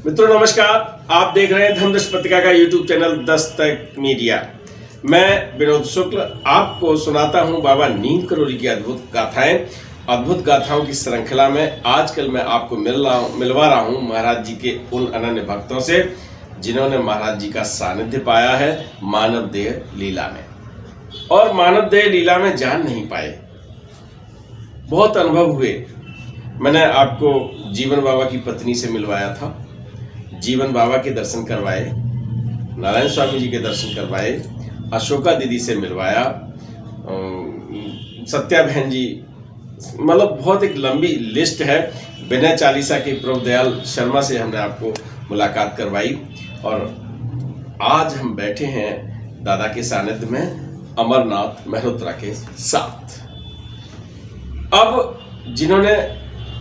मित्रों नमस्कार, आप देख रहे हैं धर्मदर्श पत्रिका का यूट्यूब चैनल दस्तक मीडिया। मैं विनोद शुक्ल आपको सुनाता हूं बाबा नीम करोली की अद्भुत गाथाएं। अद्भुत गाथाओं की श्रृंखला में आजकल मैं आपको मिलवा रहा हूं महाराज जी के उन अनन्य भक्तों से जिन्होंने महाराज जी का सानिध्य पाया है मानव देह लीला में, और मानव देह लीला में जान नहीं पाए, बहुत अनुभव हुए। मैंने आपको जीवन बाबा की पत्नी से मिलवाया था, जीवन बाबा के दर्शन करवाए, नारायण स्वामी जी के दर्शन करवाए, अशोका दीदी से मिलवाया, सत्या बहन जी, मतलब बहुत एक लंबी लिस्ट है। विनय चालीसा के प्रभुदयाल शर्मा से हमने आपको मुलाकात करवाई, और आज हम बैठे हैं दादा के सानिध्य में अमरनाथ मेहरोत्रा के साथ। अब जिन्होंने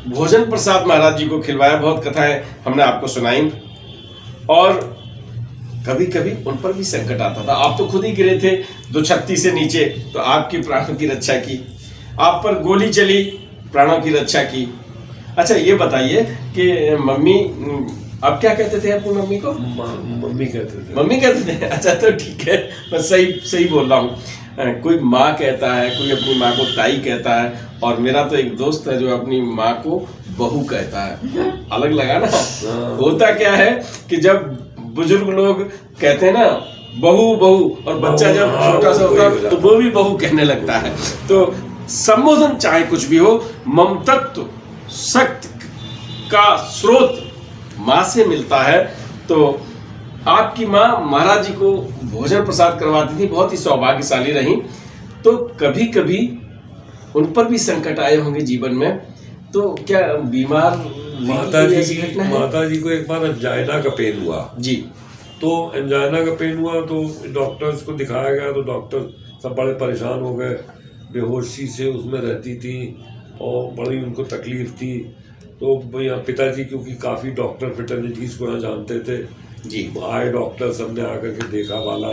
भोजन प्रसाद महाराज जी को खिलवाया, बहुत कथाएं हमने आपको सुनाई, और कभी कभी उन पर भी संकट आता था। आप तो खुद ही गिरे थे 236 से नीचे, तो आपकी प्राणों की रक्षा की, आप पर गोली चली, प्राणों की रक्षा की। अच्छा ये बताइए कि मम्मी, अब क्या कहते थे अपनी मम्मी को? मम्मी कहते थे। मम्मी कहते थे, अच्छा तो ठीक है, मैं सही बोल रहा हूँ। कोई माँ कहता है, कोई अपनी माँ को ताई कहता है, और मेरा तो एक दोस्त है जो अपनी माँ को बहू कहता है। अलग लगा ना? होता क्या है कि जब बुजुर्ग लोग कहते हैं ना बहू बहू, और बच्चा जब छोटा सा होता है तो वो भी बहू कहने लगता है। तो संबोधन चाहे कुछ भी हो, ममतत्व शक्ति का स्रोत माँ से मिलता है। तो आपकी माँ महाराज जी को भोजन प्रसाद करवाती थी, बहुत ही सौभाग्यशाली रही। तो कभी कभी उन पर भी संकट आए होंगे जीवन में, तो क्या बीमार माता जी को एक बार एंजाइना का पेन हुआ जी। तो एंजाइना का पेन हुआ तो डॉक्टर्स को दिखाया गया, तो डॉक्टर सब बड़े परेशान हो गए। बेहोशी से उसमें रहती थी और बड़ी उनको तकलीफ थी। तो यहाँ पिताजी क्योंकि काफ़ी डॉक्टर फिटर्निटीज़ को यहाँ जानते थे जी, आए डॉक्टर, सबने आकर के देखा वाला,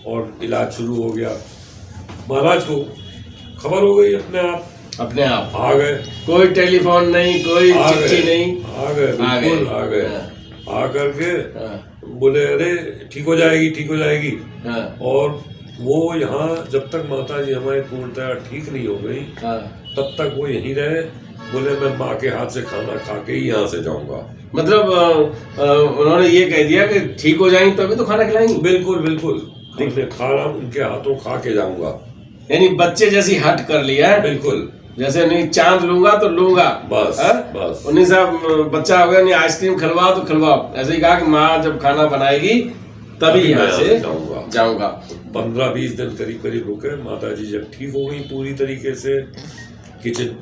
और इलाज शुरू हो गया। महाराज को खबर हो गई, अपने आप आ गए। कोई टेलीफोन नहीं, कोई चिट्ठी नहीं, आ गए आ करके बोले अरे ठीक हो जाएगी। और वो यहाँ जब तक माता जी हमारी पूर्णतः ठीक नहीं हो गई तब तक वो यहीं रहे। बोले मैं माँ के हाथ से खाना खा के ही यहाँ से जाऊंगा। मतलब उन्होंने ये कह दिया कि ठीक हो जाएंगी तभी तो खाना खिलाएंगी। बिल्कुल खाना उनके हाथों खा के जाऊंगा। यानी बच्चे जैसी हट कर लिया है। बिल्कुल, जैसे नहीं चांद लूंगा तो लूंगा, बस उन्हीं साहब बच्चा हो गया, नहीं आइसक्रीम खिलवाओ तो खिलवाओ। ऐसे ही कहा कि माँ जब खाना बनाएगी तभी यहाँ से जाऊंगा। 15-20 दिन करीब रुके। माता जी जब ठीक हो गई पूरी तरीके से, किचन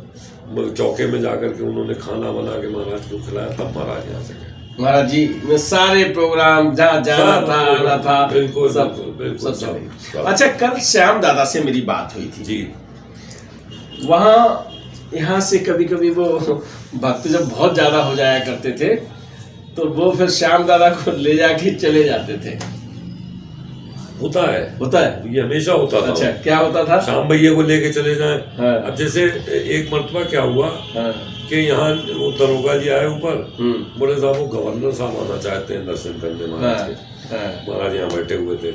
चौके में जाकर के उन्होंने खाना बना के महाराज को खिलाया, तब महाराज यहाँ से गए। महाराज जी में सारे प्रोग्राम जहाँ जाना था आना था, बिल्कुल सब। अच्छा, कल श्याम दादा से मेरी बात हुई थी जी। वहाँ यहाँ से कभी कभी वो भक्त जब बहुत ज्यादा हो जाया करते थे तो वो फिर श्याम दादा को ले जाके चले जाते थे। होता है ये हमेशा होता था। अच्छा, क्या होता था? श्याम भैया को लेके चले जाएं। हाँ। अब जैसे एक मर्तबा क्या हुआ कि यहाँ वो दरोगा जी आए ऊपर, बोले साहब वो गवर्नर साहब आना चाहते हैं दर्शन करने महाराज के। महाराज यहाँ बैठे हुए थे।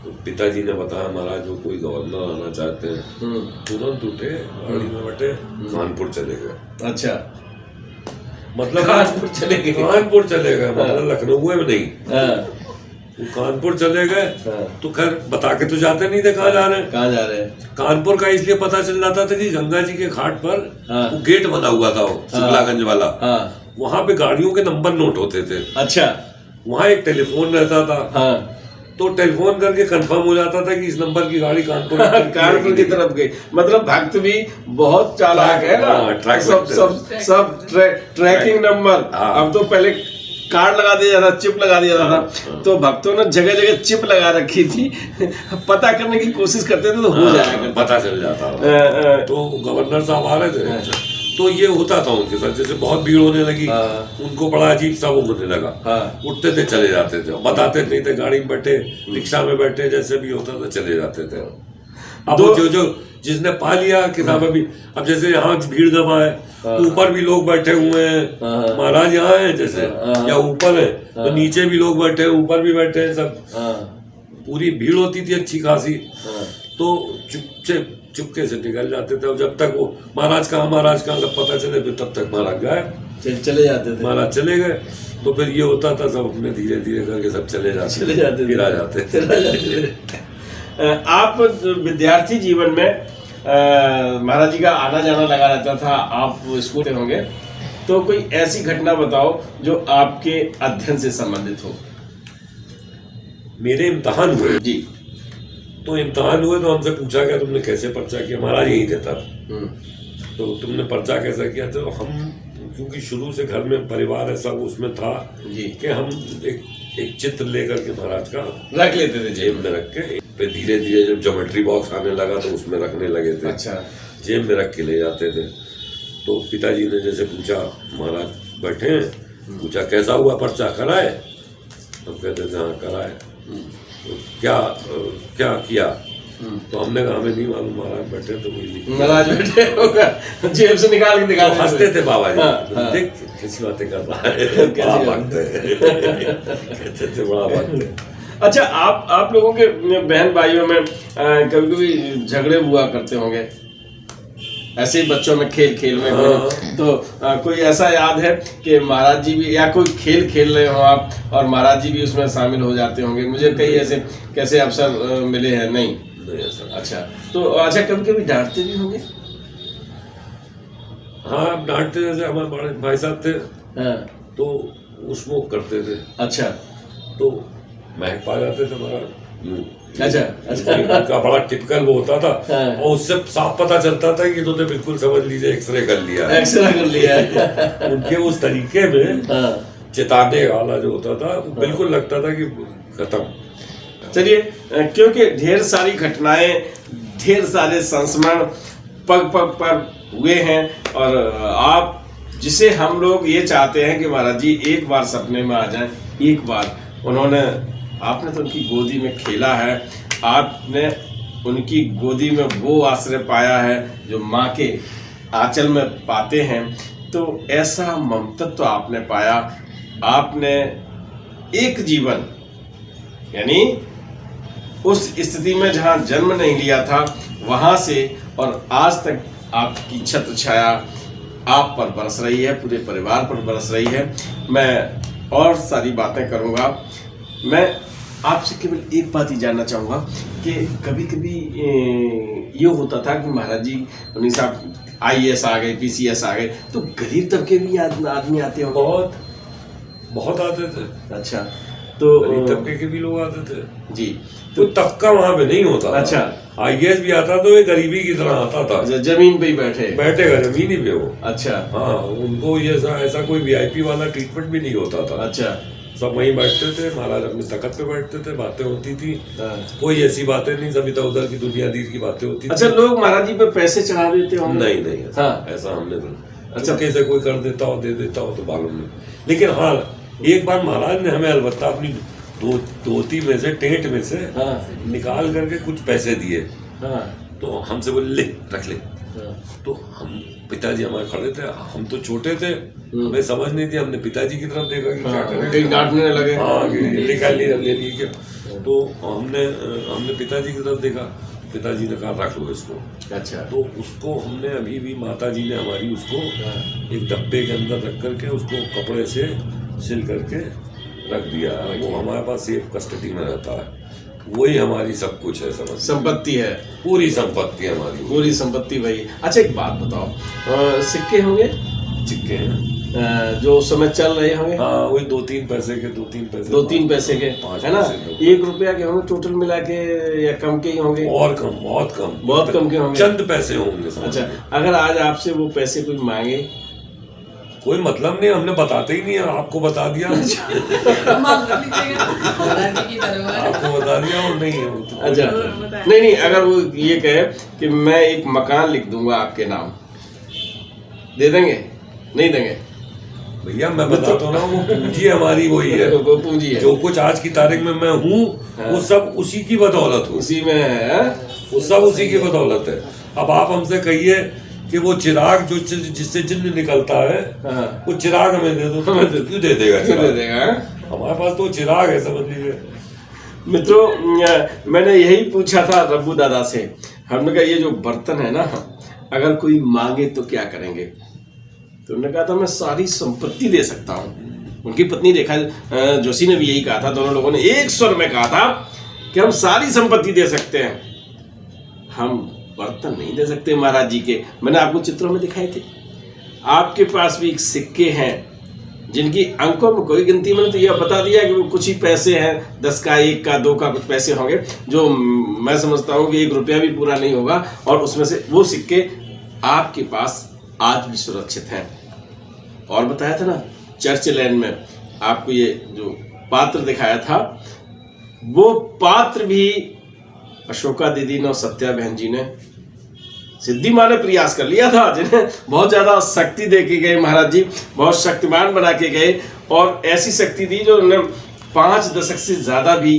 तो पिताजी ने बताया महाराज वो कोई गवर्नर आना चाहते हैं। तुरंत उठे, गाड़ी में बैठे, कानपुर चले गए। अच्छा, मतलब कानपुर चले गए, मतलब लखनऊ में नहीं, वो कानपुर चले गए। तो खैर बता के तो जाते नहीं थे कहाँ जा रहे हैं। कानपुर का इसलिए पता चल जाता था कि गंगा जी के घाट पर वो गेट बना हुआ था, वो शुक्लागंज वाला, वहां पे गाड़ियों के नंबर नोट होते थे। अच्छा, वहाँ एक टेलीफोन रहता था। तो टेलीफोन करके कंफर्म हो जाता था कि इस नंबर की गाड़ी कानपुर की तरफ गई। मतलब भक्त भी बहुत चालाक है ना, सब ट्रैकिंग नंबर। अब तो पहले कार्ड लगा दिया जाता, चिप लगा दिया जाता, तो भक्तों ने जगह जगह चिप लगा रखी थी। पता करने की कोशिश करते थे तो हो जाएगा, पता चल जाता था। तो गवर्नर साहब आ रहे थे, तो ये होता था उनके साथ। जैसे बहुत भीड़ होने लगी, उनको बड़ा अजीब सा वो होने लगा। उठते थे चले जाते थे, बताते नहीं थे, गाड़ी में बैठे, रिक्शा में बैठे, जैसे भी होता था चले जाते थे। अब वो जो जिसने पा लिया किताब अभी, अब जैसे यहाँ भीड़ जमा है, ऊपर भी लोग बैठे हुए हैं, महाराज यहाँ है जैसे, या ऊपर है तो नीचे भी लोग बैठे हैं, ऊपर भी बैठे हैं सब, पूरी भीड़ होती थी अच्छी खासी। तो चुपके से निकल जाते थे, और जब तक वो महाराज कहाँ जब पता चले फिर तब तक महाराज गायब चले जाते थे, महाराज चले गए। तो फिर ये होता था सब अपने धीरे धीरे करके सब चले जाते फिर आ जाते थे। आप विद्यार्थी जीवन में महाराज जी का आना जाना लगा रहता था, आप स्कूल में होंगे, तो कोई ऐसी घटना बताओ जो आपके अध्ययन से संबंधित हो। मेरे इम्तहान हुए जी, तो इम्तहान हुए तो हमसे पूछा गया तुमने कैसे पर्चा किया, महाराज यही थे तब, तो तुमने पर्चा कैसा किया। तो हम क्योंकि शुरू से घर में परिवार ऐसा उसमें था कि हम एक चित्र लेकर के महाराज का रख लेते थे जेब में रख के, फिर धीरे धीरे जब ज्योमेट्री बॉक्स आने लगा तो उसमें रखने लगे थे। अच्छा, जेब में रख के ले जाते थे। तो पिताजी ने जैसे पूछा, महाराज बैठे हैं, पूछा कैसा हुआ पर्चा, कराए? हम कहते थे हाँ कराए। तो क्या किया? तो हमने कहा हमें नहीं मालूम, महाराज बैठे तो वही महाराज बैठे होगा, जेब से निकाल के दिखा, हंसते थे बाबा जी, देख कैसी बातें कर रहा है, बड़ा भागते कहते थे बड़ा भागते। अच्छा, आप लोगों के बहन भाइयों में कभी कभी झगड़े हुआ करते होंगे ऐसे ही बच्चों में, खेल में तो कोई ऐसा याद है कि महाराज जी भी, या कोई खेल खेल रहे हो आप और महाराज जी भी उसमें शामिल हो जाते होंगे? मुझे कई ऐसे कैसे अवसर मिले हैं। नहीं ऐसा। अच्छा, तो अच्छा कभी कभी डांटते भी होंगे? हाँ डांटते, जैसे हमारे बड़े भाई साहब थे तो वो स्मोक करते थे। अच्छा, तो महक पा जाते थे महाराज। अच्छा, उनका बड़ा टिपिकल वो होता था, और उससे साफ पता चलता था कि तो बिल्कुल समझ लीजिए एक्सरे कर लिया है। उनके उस तरीके में चेताने वाला जो होता था, बिल्कुल लगता था कि खत्म। चलिए, क्योंकि ढेर सारी घटनाएं, ढेर सारे संस्मरण पग पग पर हुए हैं, और आप जिसे हम लोग ये चाहते हैं कि महाराज जी एक बार सपने में आ जाएं, एक बार आपने तो उनकी गोदी में खेला है, आपने उनकी गोदी में वो आश्रय पाया है जो माँ के आंचल में पाते हैं, तो ऐसा ममतत्व तो आपने पाया। आपने एक जीवन, यानी उस स्थिति में जहाँ जन्म नहीं लिया था वहाँ से और आज तक आपकी छत्र छाया आप पर बरस रही है, पूरे परिवार पर बरस रही है। मैं और सारी बातें करूँगा। मैं आपसे केवल एक बात ही जानना चाहूँगा कि कभी कभी ये होता था कि महाराज जी उन्हीं साहब IAS आ गए, PCS आ गए, तो गरीब तबके भी आदमी आते होंगे? बहुत आते थे। अच्छा, तो गरीब तबके के भी लोग आते थे जी। तो तबका वहाँ पे नहीं होता। अच्छा, IAS भी आता तो ये गरीबी की तरह आता था। अच्छा, जमीन पे ही बैठेगा जमीन ही पे वो। अच्छा, हाँ, उनको ये ऐसा कोई VIP वाला ट्रीटमेंट भी नहीं होता था। अच्छा, सब वहीं बैठते थे, महाराज अपनी तख्त पे बैठते थे, बातें होती थी, कोई ऐसी बातें नहीं, सब इधर उधर की दुनियादारी की बातें होती थी। अच्छा, लोग महाराज जी पे पैसे चढ़ा देते होंगे? नहीं ऐसा हमने तो। अच्छा, कैसे कोई कर देता हो, दे देता हो तो मालूम नहीं। लेकिन हाँ, एक बार महाराज ने हमें अलबत्ता अपनी धोती में से, टेंट में से निकाल करके कुछ पैसे दिए। तो हमसे बोले ले रख ले। तो हम, पिताजी हमारे खड़े थे, हम तो छोटे थे, हमें समझ नहीं थी, हमने पिताजी की तरफ देखा कि क्या करें, डांटने लगे। हाँ, निकाल लिया, ले लिए क्या। तो हमने पिताजी की तरफ देखा, पिताजी ने कहा रख लो इसको। अच्छा, तो उसको हमने अभी भी, माता जी ने हमारी उसको एक डब्बे के अंदर रख करके उसको कपड़े से सिल करके रख दिया। वो हमारे पास सेफ कस्टडी में रहता है, वही हमारी सब कुछ है, समझ, संपत्ति है, पूरी संपत्ति हमारी, पूरी संपत्ति वही। अच्छा, एक बात बताओ, सिक्के होंगे? सिक्के हैं जो उस समय चल रहे होंगे? हाँ, वही 2-3 पैसे के, 2-3 पैसे के, है ना? 1 रुपया के होंगे टोटल मिला के, या कम के ही होंगे? और कम, बहुत कम के होंगे, चंद पैसे होंगे। अच्छा, अगर आज आपसे वो पैसे कोई मांगे? कोई मतलब नहीं, हमने बताते ही नहीं है, आपको बता दिया। आपको बता दिया और नहीं है। अच्छा, नहीं, अगर वो ये कहे कि मैं एक मकान लिख दूंगा आपके नाम, दे देंगे? नहीं देंगे? भैया मैं बताता हूँ ना, वो पूंजी हमारी वही है, वो पूंजी है। जो कुछ आज की तारीख में मैं हूँ वो सब उसी की बदौलत हूँ, उसी में है, वो सब उसी की बदौलत है। अब आप हमसे कहिए कि वो चिराग जो जिससे जिन्न निकलता है, वो चिराग हमें दे दो, तो क्यों दे देगा? दे देगा। हमारे पास तो चिराग है, समझ लीजिए। मित्रों, मैंने यही पूछा था रब्बू दादा से। हमने कहा ये जो बर्तन है ना, अगर कोई मांगे तो क्या करेंगे? तो उन्होंने कहा था मैं सारी संपत्ति दे सकता हूँ। उनकी पत्नी रेखा जोशी ने भी यही कहा था। दोनों लोगों ने एक स्वर में कहा था कि हम सारी संपत्ति दे सकते हैं, हम बर्तन नहीं दे सकते महाराज जी के। मैंने आपको चित्रों में दिखाए थे। आपके पास भी सिक्के हैं जिनकी अंकों में कोई गिनती, मैंने तो यह बता दिया कि वो कुछ ही पैसे हैं, 10 का, 1 का, 2 का कुछ पैसे होंगे, जो मैं समझता हूँ कि 1 रुपया भी पूरा नहीं होगा। और उसमें से वो सिक्के आपके पास आज भी सुरक्षित हैं। और बताया था ना चर्च लैंड में आपको ये जो पात्र दिखाया था, वो पात्र भी अशोका दीदी ने और सत्या बहन जी ने, सिद्धि माँ ने प्रयास कर लिया था, जिन्हें बहुत ज्यादा शक्ति दे के गए महाराज जी, बहुत शक्तिमान बना के गए। और ऐसी शक्ति दी जो उन्हें 5 दशक से ज्यादा भी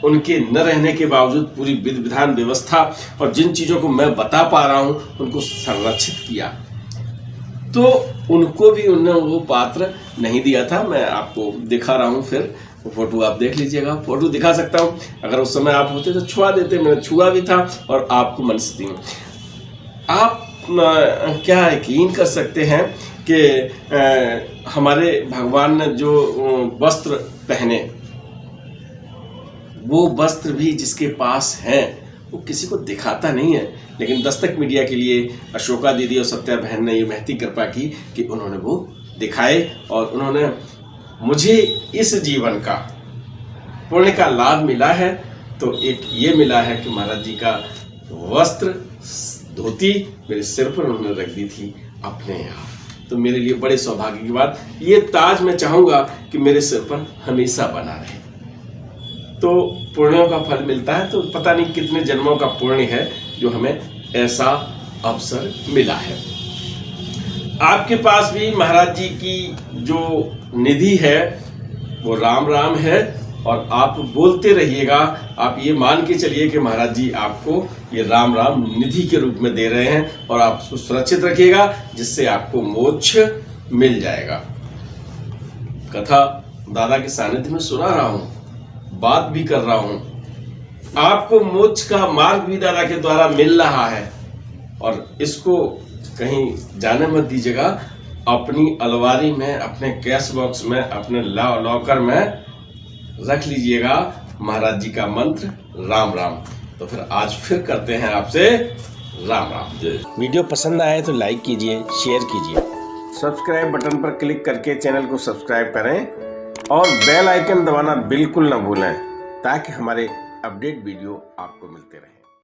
उनके न रहने के बावजूद पूरी विधि विधान व्यवस्था और जिन चीजों को मैं बता पा रहा हूं उनको संरक्षित किया। तो उनको भी उन्होंने वो पात्र नहीं दिया था। मैं आपको दिखा रहा हूं, फिर वो फोटो आप देख लीजिएगा। फोटो दिखा सकता हूं, अगर उस समय आप होते तो छुआ देते। मैंने छुआ भी था और आपको मन से दी। आप क्या यकीन कर सकते हैं कि हमारे भगवान ने जो वस्त्र पहने, वो वस्त्र भी जिसके पास हैं वो किसी को दिखाता नहीं है, लेकिन दस्तक मीडिया के लिए अशोका दीदी और सत्या बहन ने ये महती कृपा की कि उन्होंने वो दिखाए। और उन्होंने मुझे इस जीवन का पुण्य का लाभ मिला है, तो एक ये मिला है कि महाराज जी का वस्त्र, धोती मेरे सिर पर उन्होंने रख दी थी अपने आप। तो मेरे लिए बड़े सौभाग्य की बात, ये ताज मैं चाहूँगा कि मेरे सिर पर हमेशा बना रहे। तो पुण्यों का फल मिलता है, तो पता नहीं कितने जन्मों का पुण्य है जो हमें ऐसा अवसर मिला है। आपके पास भी महाराज जी की जो निधि है वो राम राम है, और आप बोलते रहिएगा। आप ये मान के चलिए कि महाराज जी आपको ये राम राम निधि के रूप में दे रहे हैं, और आप उसको सुरक्षित रखिएगा, जिससे आपको मोक्ष मिल जाएगा। कथा दादा के सानिध्य में सुना रहा हूं, बात भी कर रहा हूं, आपको मोक्ष का मार्ग भी दादा के द्वारा मिल रहा है। और इसको कहीं जाने मत दीजिएगा, अपनी अलमारी में, अपने कैश बॉक्स में, अपने लॉकर में रख लीजिएगा महाराज जी का मंत्र राम राम। तो फिर आज फिर करते हैं आपसे राम राम। वीडियो पसंद आए तो लाइक कीजिए, शेयर कीजिए, सब्सक्राइब बटन पर क्लिक करके चैनल को सब्सक्राइब करें और बेल आइकन दबाना बिल्कुल ना भूलें, ताकि हमारे अपडेट वीडियो आपको मिलते रहें।